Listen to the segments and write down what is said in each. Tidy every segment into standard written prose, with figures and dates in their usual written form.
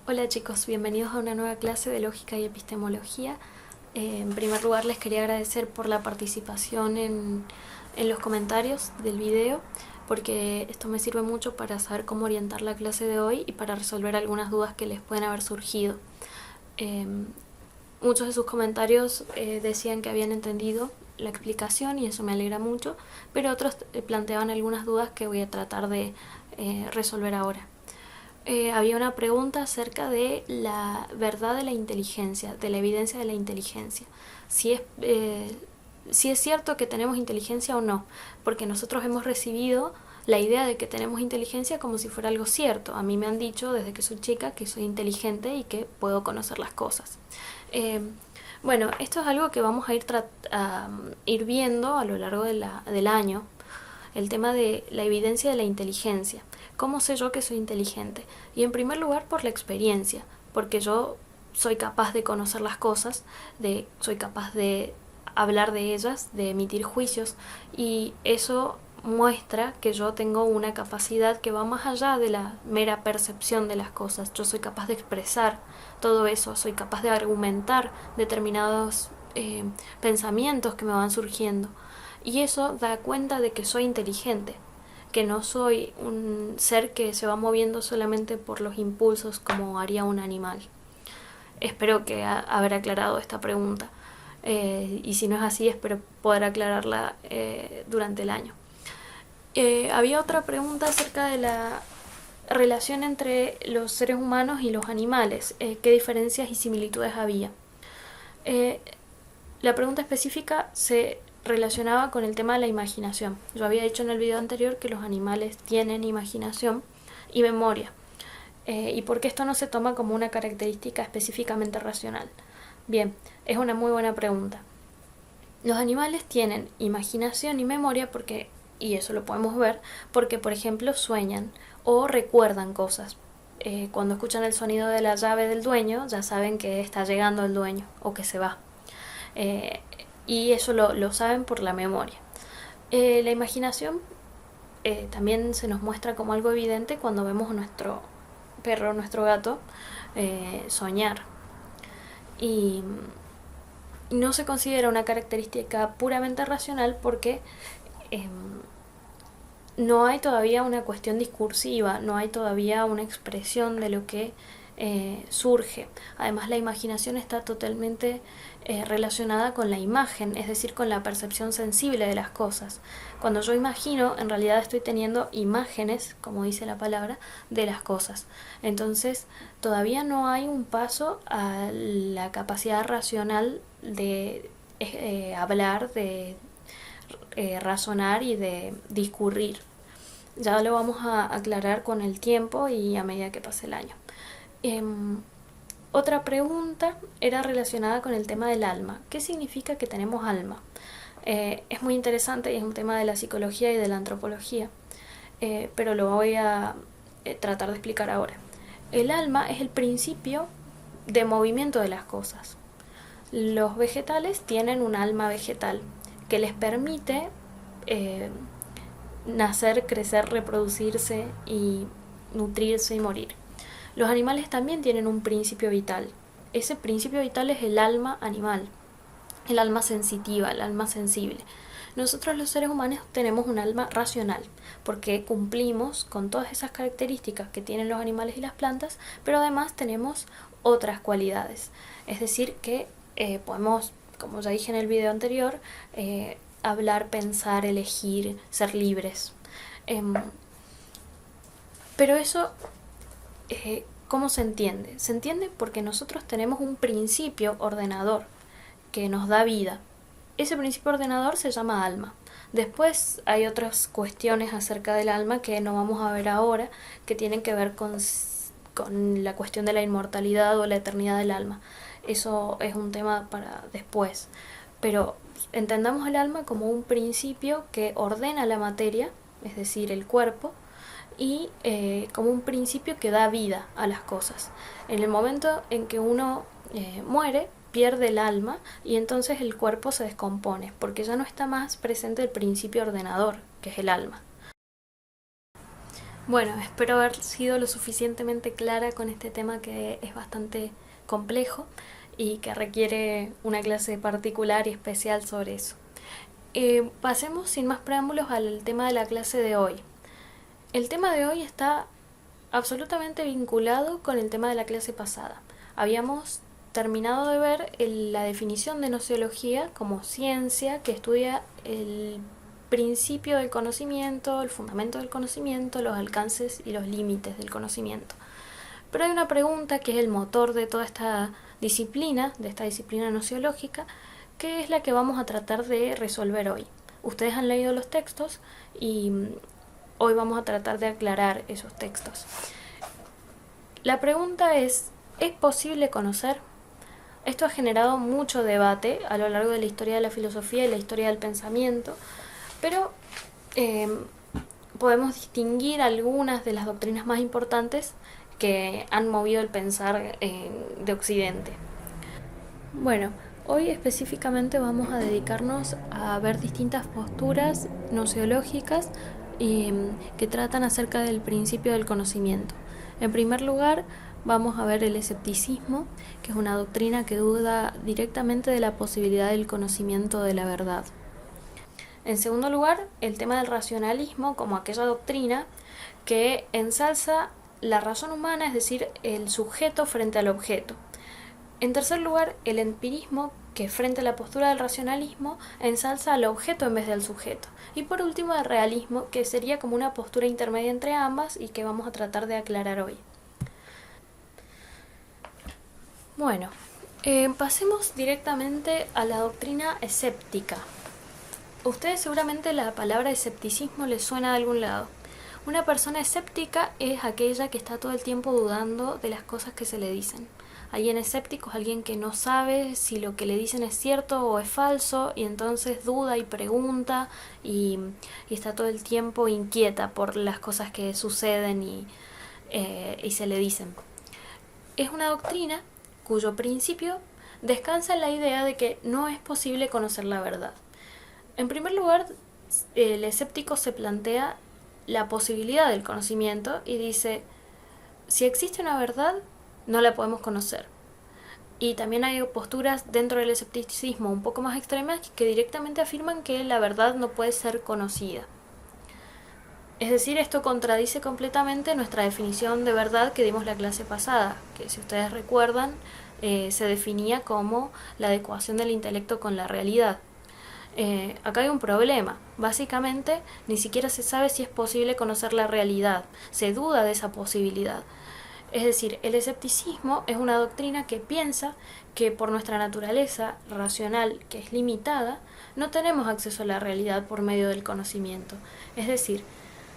Hola chicos, bienvenidos a una nueva clase de Lógica y Epistemología. En primer lugar les quería agradecer por la participación en los comentarios del video, porque esto me sirve mucho para saber cómo orientar la clase de hoy y para resolver algunas dudas que les pueden haber surgido. Muchos de sus comentarios decían que habían entendido la explicación y eso me alegra mucho, pero otros planteaban algunas dudas que voy a tratar de resolver ahora. Había una pregunta acerca de la verdad de la inteligencia, de la evidencia de la inteligencia. Si es cierto que tenemos inteligencia o no, porque nosotros hemos recibido la idea de que tenemos inteligencia como si fuera algo cierto. A mí me han dicho desde que soy chica que soy inteligente y que puedo conocer las cosas. Bueno, esto es algo que vamos a ir viendo a lo largo del año, el tema de la evidencia de la inteligencia. ¿Cómo sé yo que soy inteligente? Y en primer lugar por la experiencia, porque yo soy capaz de conocer las cosas, soy capaz de hablar de ellas, de emitir juicios, y eso muestra que yo tengo una capacidad que va más allá de la mera percepción de las cosas. Yo soy capaz de expresar todo eso, soy capaz de argumentar determinados pensamientos que me van surgiendo. Y eso da cuenta de que soy inteligente, que no soy un ser que se va moviendo solamente por los impulsos como haría un animal. Espero que haber aclarado esta pregunta. Y si no es así, espero poder aclararla durante el año. Había otra pregunta acerca de la relación entre los seres humanos y los animales. ¿Qué diferencias y similitudes había? La pregunta específica se relacionaba con el tema de la imaginación. Yo había dicho en el video anterior que los animales tienen imaginación y memoria. ¿Y por qué esto no se toma como una característica específicamente racional? Bien, es una muy buena pregunta. Los animales tienen imaginación y memoria y eso lo podemos ver, porque por ejemplo sueñan o recuerdan cosas. Cuando escuchan el sonido de la llave del dueño, ya saben que está llegando el dueño o que se va. Y eso lo saben por la memoria. La imaginación también se nos muestra como algo evidente cuando vemos a nuestro perro, nuestro gato, soñar. Y no se considera una característica puramente racional porque no hay todavía una cuestión discursiva, no hay todavía una expresión de lo que surge. Además, la imaginación está totalmente relacionada con la imagen, es decir, con la percepción sensible de las cosas. Cuando yo imagino, en realidad estoy teniendo imágenes, como dice la palabra, de las cosas. Entonces, todavía no hay un paso a la capacidad racional de hablar, de razonar y de discurrir. Ya lo vamos a aclarar con el tiempo y a medida que pase el año. Otra pregunta era relacionada con el tema del alma. ¿Qué significa que tenemos alma? Es muy interesante y es un tema de la psicología y de la antropología, pero lo voy a tratar de explicar ahora. El alma es el principio de movimiento de las cosas. Los vegetales tienen un alma vegetal que les permite nacer, crecer, reproducirse y nutrirse y morir. Los animales también tienen un principio vital. Ese principio vital es el alma animal, el alma sensitiva, el alma sensible. Nosotros los seres humanos tenemos un alma racional, porque cumplimos con todas esas características que tienen los animales y las plantas, pero además tenemos otras cualidades. Es decir, que podemos, como ya dije en el video anterior, hablar, pensar, elegir, ser libres. Pero eso, ¿cómo se entiende? Se entiende porque nosotros tenemos un principio ordenador que nos da vida. Ese principio ordenador se llama alma. Después hay otras cuestiones acerca del alma que no vamos a ver ahora, que tienen que ver con la cuestión de la inmortalidad o la eternidad del alma. Eso es un tema para después. Pero entendamos el alma como un principio que ordena la materia, es decir, el cuerpo, y como un principio que da vida a las cosas. En el momento en que uno muere, pierde el alma y entonces el cuerpo se descompone, porque ya no está más presente el principio ordenador, que es el alma. Bueno, espero haber sido lo suficientemente clara con este tema que es bastante complejo y que requiere una clase particular y especial sobre eso. Pasemos sin más preámbulos al tema de la clase de hoy. El tema de hoy está absolutamente vinculado con el tema de la clase pasada. Habíamos terminado de ver la definición de nociología como ciencia que estudia el principio del conocimiento, el fundamento del conocimiento, los alcances y los límites del conocimiento. Pero hay una pregunta que es el motor de toda esta disciplina nociológica, que es la que vamos a tratar de resolver hoy. Ustedes han leído los textos y hoy vamos a tratar de aclarar esos textos. La pregunta ¿es posible conocer? Esto ha generado mucho debate a lo largo de la historia de la filosofía y la historia del pensamiento, pero podemos distinguir algunas de las doctrinas más importantes que han movido el pensar de Occidente. Bueno, hoy específicamente vamos a dedicarnos a ver distintas posturas nociológicas que tratan acerca del principio del conocimiento. En primer lugar, vamos a ver el escepticismo, que es una doctrina que duda directamente de la posibilidad del conocimiento de la verdad. En segundo lugar, el tema del racionalismo como aquella doctrina que ensalza la razón humana, es decir, el sujeto frente al objeto. En tercer lugar, el empirismo, que frente a la postura del racionalismo ensalza al objeto en vez del sujeto. Y por último, el realismo, que sería como una postura intermedia entre ambas y que vamos a tratar de aclarar hoy. Bueno, pasemos directamente a la doctrina escéptica. Ustedes seguramente la palabra escepticismo les suena de algún lado. Una persona escéptica es aquella que está todo el tiempo dudando de las cosas que se le dicen. Alguien escéptico es alguien que no sabe si lo que le dicen es cierto o es falso y entonces duda y pregunta y está todo el tiempo inquieta por las cosas que suceden y se le dicen. Es una doctrina cuyo principio descansa en la idea de que no es posible conocer la verdad. En primer lugar, el escéptico se plantea la posibilidad del conocimiento y dice, si existe una verdad, no la podemos conocer. Y también hay posturas dentro del escepticismo un poco más extremas que directamente afirman que la verdad no puede ser conocida. Es decir, esto contradice completamente nuestra definición de verdad que dimos la clase pasada, que si ustedes recuerdan, se definía como la adecuación del intelecto con la realidad. Acá hay un problema. Básicamente, ni siquiera se sabe si es posible conocer la realidad. Se duda de esa posibilidad. Es decir, el escepticismo es una doctrina que piensa que por nuestra naturaleza racional, que es limitada, no tenemos acceso a la realidad por medio del conocimiento. Es decir,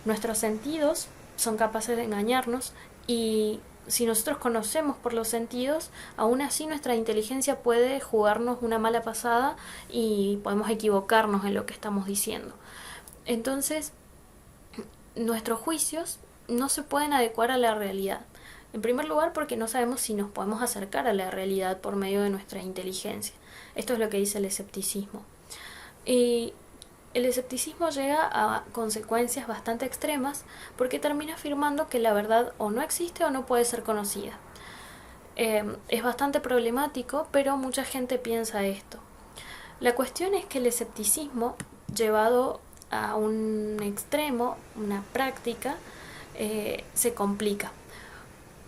nuestros sentidos son capaces de engañarnos y si nosotros conocemos por los sentidos, aún así nuestra inteligencia puede jugarnos una mala pasada y podemos equivocarnos en lo que estamos diciendo. Entonces, nuestros juicios no se pueden adecuar a la realidad. En primer lugar, porque no sabemos si nos podemos acercar a la realidad por medio de nuestra inteligencia. Esto es lo que dice el escepticismo. Y el escepticismo llega a consecuencias bastante extremas porque termina afirmando que la verdad o no existe o no puede ser conocida. Es bastante problemático, pero mucha gente piensa esto. La cuestión es que el escepticismo, llevado a un extremo, una práctica, se complica.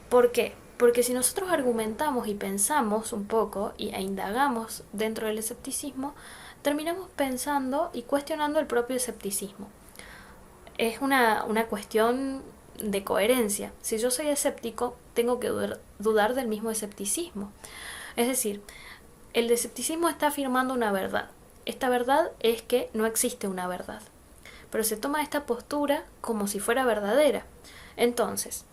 ¿Por qué? Porque si nosotros argumentamos y pensamos un poco e indagamos dentro del escepticismo, terminamos pensando y cuestionando el propio escepticismo. Es una cuestión de coherencia. Si yo soy escéptico, tengo que dudar del mismo escepticismo. Es decir, el escepticismo está afirmando una verdad. Esta verdad es que no existe una verdad. Pero se toma esta postura como si fuera verdadera. Entonces,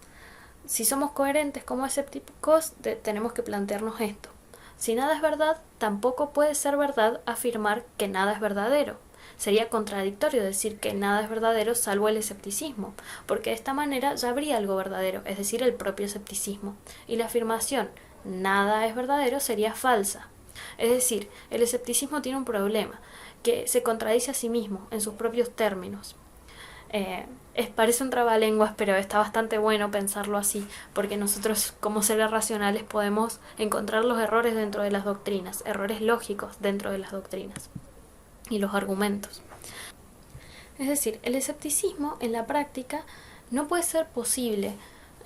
si somos coherentes como escépticos, tenemos que plantearnos esto. Si nada es verdad, tampoco puede ser verdad afirmar que nada es verdadero. Sería contradictorio decir que nada es verdadero salvo el escepticismo, porque de esta manera ya habría algo verdadero, es decir, el propio escepticismo. Y la afirmación nada es verdadero sería falsa. Es decir, el escepticismo tiene un problema, que se contradice a sí mismo en sus propios términos. Parece un trabalenguas, pero está bastante bueno pensarlo así, porque nosotros como seres racionales podemos encontrar los errores dentro de las doctrinas, errores lógicos dentro de las doctrinas y los argumentos. Es decir, el escepticismo en la práctica no puede ser posible,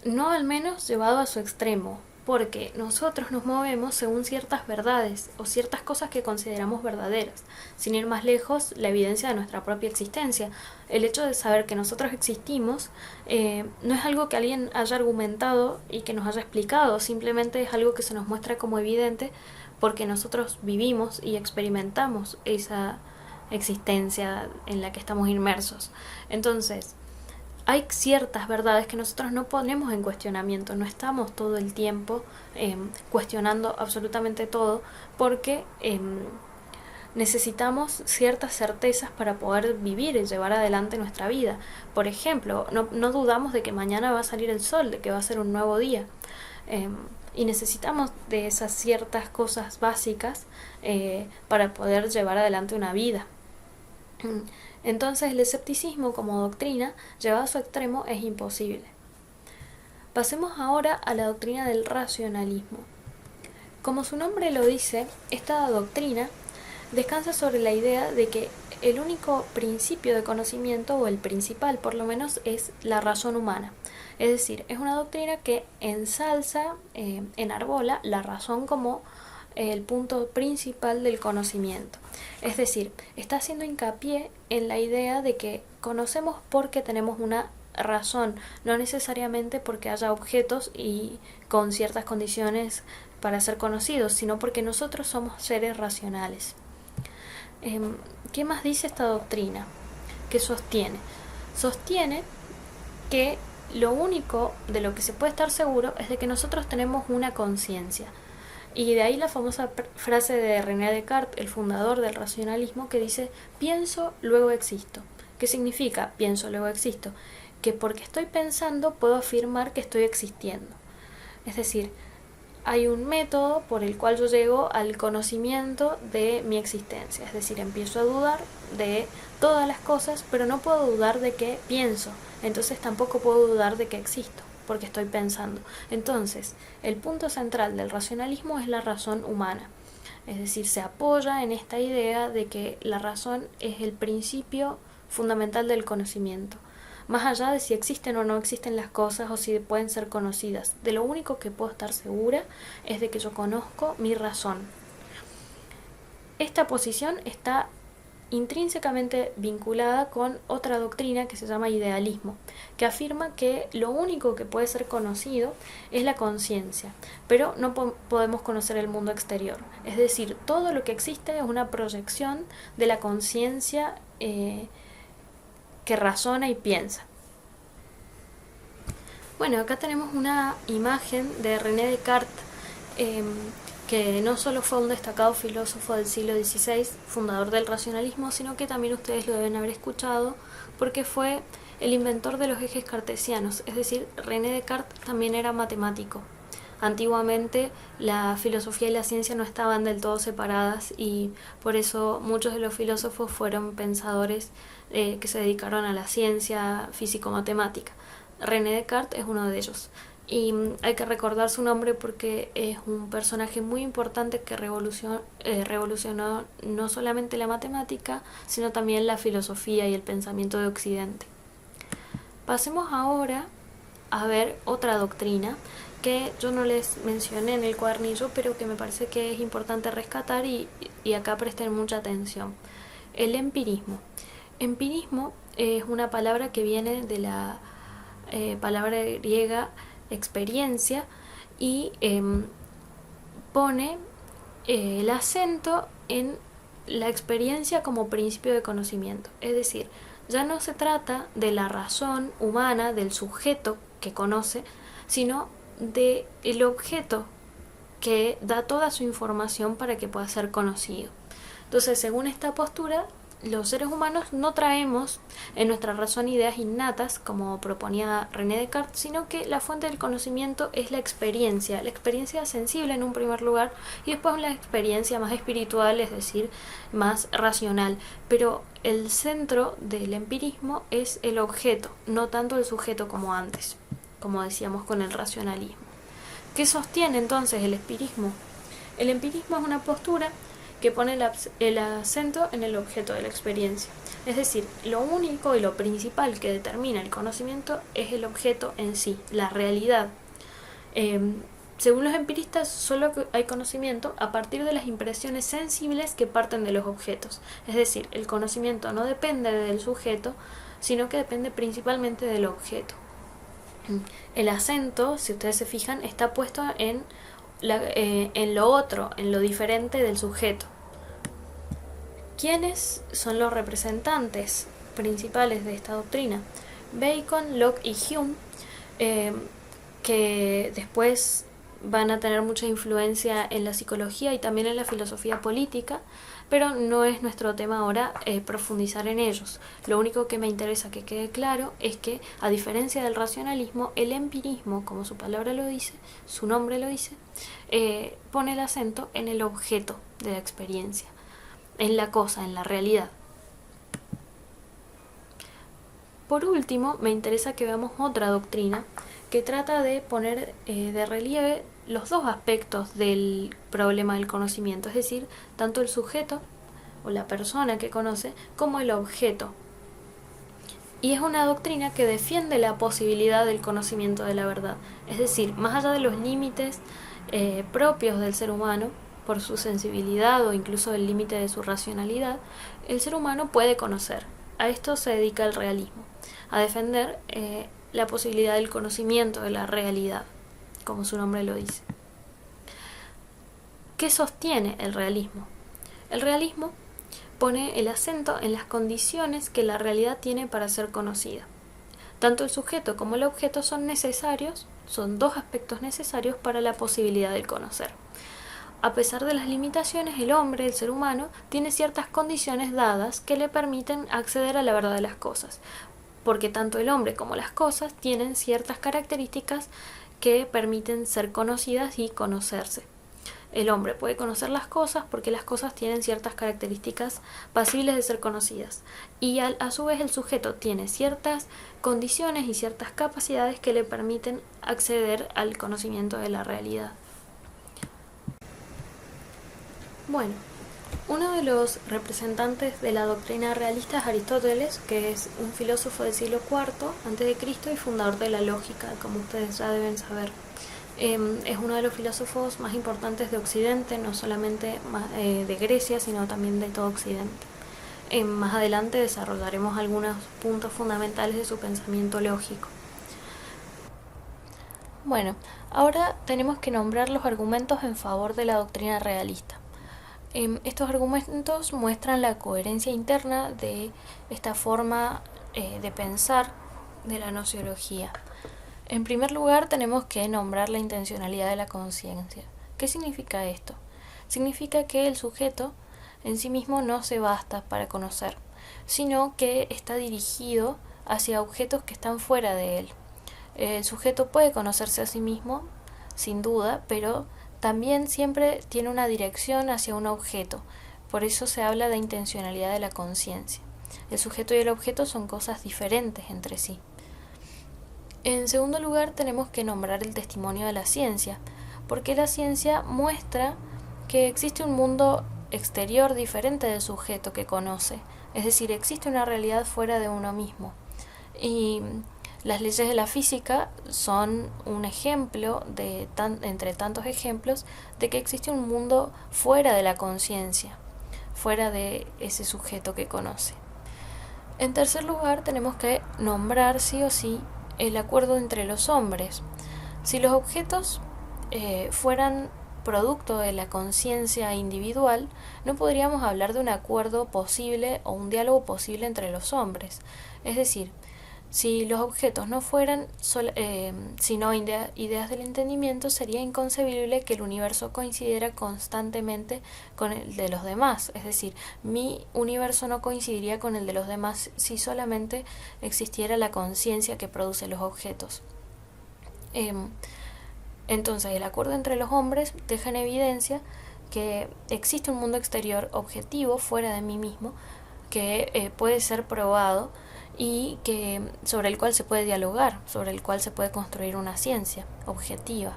no al menos llevado a su extremo, porque nosotros nos movemos según ciertas verdades o ciertas cosas que consideramos verdaderas, sin ir más lejos, la evidencia de nuestra propia existencia. El hecho de saber que nosotros existimos no es algo que alguien haya argumentado y que nos haya explicado, simplemente es algo que se nos muestra como evidente porque nosotros vivimos y experimentamos esa existencia en la que estamos inmersos. Entonces, hay ciertas verdades que nosotros no ponemos en cuestionamiento, no estamos todo el tiempo cuestionando absolutamente todo, porque necesitamos ciertas certezas para poder vivir y llevar adelante nuestra vida. Por ejemplo, no dudamos de que mañana va a salir el sol, de que va a ser un nuevo día. Y necesitamos de esas ciertas cosas básicas para poder llevar adelante una vida. Entonces el escepticismo como doctrina llevado a su extremo es imposible. Pasemos ahora a la doctrina del racionalismo. Como su nombre lo dice, esta doctrina descansa sobre la idea de que el único principio de conocimiento, o el principal por lo menos, es la razón humana. Es decir, es una doctrina que ensalza, enarbola la razón como el punto principal del conocimiento. Es decir, está haciendo hincapié en la idea de que conocemos porque tenemos una razón, no necesariamente porque haya objetos y con ciertas condiciones para ser conocidos, sino porque nosotros somos seres racionales. ¿Qué más dice esta doctrina? ¿Qué sostiene? Sostiene que lo único de lo que se puede estar seguro es de que nosotros tenemos una conciencia. Y de ahí la famosa frase de René Descartes, el fundador del racionalismo, que dice: pienso, luego existo. ¿Qué significa pienso, luego existo? Que porque estoy pensando puedo afirmar que estoy existiendo. Es decir, hay un método por el cual yo llego al conocimiento de mi existencia. Es decir, empiezo a dudar de todas las cosas, pero no puedo dudar de que pienso. Entonces tampoco puedo dudar de que existo, porque estoy pensando. Entonces, el punto central del racionalismo es la razón humana. Es decir, se apoya en esta idea de que la razón es el principio fundamental del conocimiento. Más allá de si existen o no existen las cosas o si pueden ser conocidas, de lo único que puedo estar segura es de que yo conozco mi razón. Esta posición está intrínsecamente vinculada con otra doctrina que se llama idealismo, que afirma que lo único que puede ser conocido es la conciencia, pero no podemos conocer el mundo exterior. Es decir, todo lo que existe es una proyección de la conciencia que razona y piensa. Bueno, acá tenemos una imagen de René Descartes, que no solo fue un destacado filósofo del siglo XVI, fundador del racionalismo, sino que también ustedes lo deben haber escuchado porque fue el inventor de los ejes cartesianos. Es decir, René Descartes también era matemático. Antiguamente la filosofía y la ciencia no estaban del todo separadas, y por eso muchos de los filósofos fueron pensadores que se dedicaron a la ciencia físico-matemática. René Descartes es uno de ellos. Y hay que recordar su nombre porque es un personaje muy importante que revolucionó no solamente la matemática, sino también la filosofía y el pensamiento de Occidente. Pasemos ahora a ver otra doctrina que yo no les mencioné en el cuadernillo, pero que me parece que es importante rescatar y acá presten mucha atención. El empirismo. Empirismo es una palabra que viene de la palabra griega experiencia y pone el acento en la experiencia como principio de conocimiento. Es decir, ya no se trata de la razón humana, del sujeto que conoce, sino del objeto que da toda su información para que pueda ser conocido. Entonces, según esta postura, los seres humanos no traemos en nuestra razón ideas innatas, como proponía René Descartes, sino que la fuente del conocimiento es la experiencia sensible en un primer lugar y después la experiencia más espiritual, es decir, más racional. Pero el centro del empirismo es el objeto, no tanto el sujeto como antes, como decíamos con el racionalismo. ¿Qué sostiene entonces el empirismo? El empirismo es una postura que pone el acento en el objeto de la experiencia. Es decir, lo único y lo principal que determina el conocimiento es el objeto en sí, la realidad. Según los empiristas, solo hay conocimiento a partir de las impresiones sensibles que parten de los objetos. Es decir, el conocimiento no depende del sujeto, sino que depende principalmente del objeto. El acento, si ustedes se fijan, está puesto en lo otro, en lo diferente del sujeto. ¿Quiénes son los representantes principales de esta doctrina? Bacon, Locke y Hume, que después van a tener mucha influencia en la psicología y también en la filosofía política, pero no es nuestro tema ahora profundizar en ellos. Lo único que me interesa que quede claro es que, a diferencia del racionalismo, el empirismo, como su palabra lo dice, su nombre lo dice, pone el acento en el objeto de la experiencia, en la cosa, en la realidad. Por último, me interesa que veamos otra doctrina que trata de poner de relieve los dos aspectos del problema del conocimiento, es decir, tanto el sujeto o la persona que conoce como el objeto. Y es una doctrina que defiende la posibilidad del conocimiento de la verdad, es decir, más allá de los límites propios del ser humano, por su sensibilidad o incluso el límite de su racionalidad, el ser humano puede conocer. A esto se dedica el realismo, a defender la posibilidad del conocimiento de la realidad, como su nombre lo dice. ¿Qué sostiene el realismo? El realismo pone el acento en las condiciones que la realidad tiene para ser conocida. Tanto el sujeto como el objeto son necesarios, son dos aspectos necesarios para la posibilidad de conocer. A pesar de las limitaciones, el hombre, el ser humano, tiene ciertas condiciones dadas que le permiten acceder a la verdad de las cosas, porque tanto el hombre como las cosas tienen ciertas características que permiten ser conocidas y conocerse. El hombre puede conocer las cosas porque las cosas tienen ciertas características pasibles de ser conocidas, y a su vez el sujeto tiene ciertas condiciones y ciertas capacidades que le permiten acceder al conocimiento de la realidad. Bueno, uno de los representantes de la doctrina realista es Aristóteles, que es un filósofo del siglo IV a.C. y fundador de la lógica, como ustedes ya deben saber. Es uno de los filósofos más importantes de Occidente, no solamente de Grecia, sino también de todo Occidente. Más adelante desarrollaremos algunos puntos fundamentales de su pensamiento lógico. Bueno, ahora tenemos que nombrar los argumentos en favor de la doctrina realista. Estos argumentos muestran la coherencia interna de esta forma de pensar de la gnoseología. En primer lugar, tenemos que nombrar la intencionalidad de la conciencia. ¿Qué significa esto? Significa que el sujeto en sí mismo no se basta para conocer, sino que está dirigido hacia objetos que están fuera de él. El sujeto puede conocerse a sí mismo, sin duda, pero también siempre tiene una dirección hacia un objeto. Por eso se habla de intencionalidad de la conciencia. El sujeto y el objeto son cosas diferentes entre sí. En segundo lugar, tenemos que nombrar el testimonio de la ciencia, porque la ciencia muestra que existe un mundo exterior diferente del sujeto que conoce, es decir, existe una realidad fuera de uno mismo. Y las leyes de la física son un ejemplo entre tantos ejemplos de que existe un mundo fuera de la conciencia, fuera de ese sujeto que conoce. En tercer lugar, tenemos que nombrar sí o sí el acuerdo entre los hombres. Si los objetos fueran producto de la conciencia individual, no podríamos hablar de un acuerdo posible o un diálogo posible entre los hombres. Es decir, Si los objetos no fueran sino ideas del entendimiento, sería inconcebible que el universo coincidiera constantemente con el de los demás. Es decir, mi universo no coincidiría con el de los demás si solamente existiera la conciencia que produce los objetos. Entonces, el acuerdo entre los hombres deja en evidencia que existe un mundo exterior objetivo fuera de mí mismo que puede ser probado y que sobre el cual se puede dialogar, sobre el cual se puede construir una ciencia objetiva.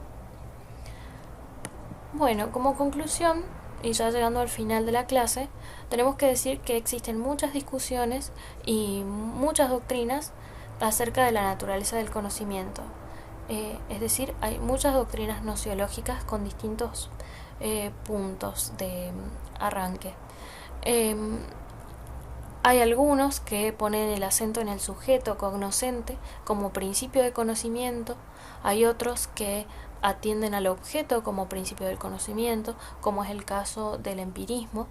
Bueno, como conclusión, y ya llegando al final de la clase, tenemos que decir que existen muchas discusiones y muchas doctrinas acerca de la naturaleza del conocimiento. Es decir, hay muchas doctrinas gnoseológicas con distintos puntos de arranque. Hay algunos que ponen el acento en el sujeto cognoscente como principio de conocimiento, hay otros que atienden al objeto como principio del conocimiento, como es el caso del empirismo,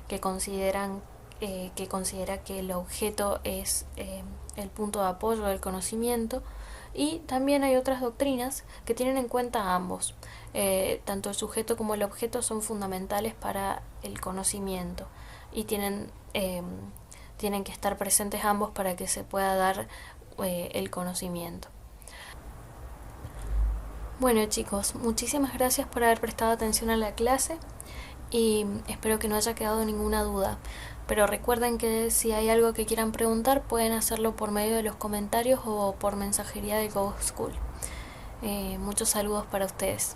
que considera que el objeto es el punto de apoyo del conocimiento, y también hay otras doctrinas que tienen en cuenta a ambos. Tanto el sujeto como el objeto son fundamentales para el conocimiento y tienen que estar presentes ambos para que se pueda dar el conocimiento. Bueno, chicos, muchísimas gracias por haber prestado atención a la clase y espero que no haya quedado ninguna duda. Pero recuerden que si hay algo que quieran preguntar pueden hacerlo por medio de los comentarios o por mensajería de Go School. Muchos saludos para ustedes.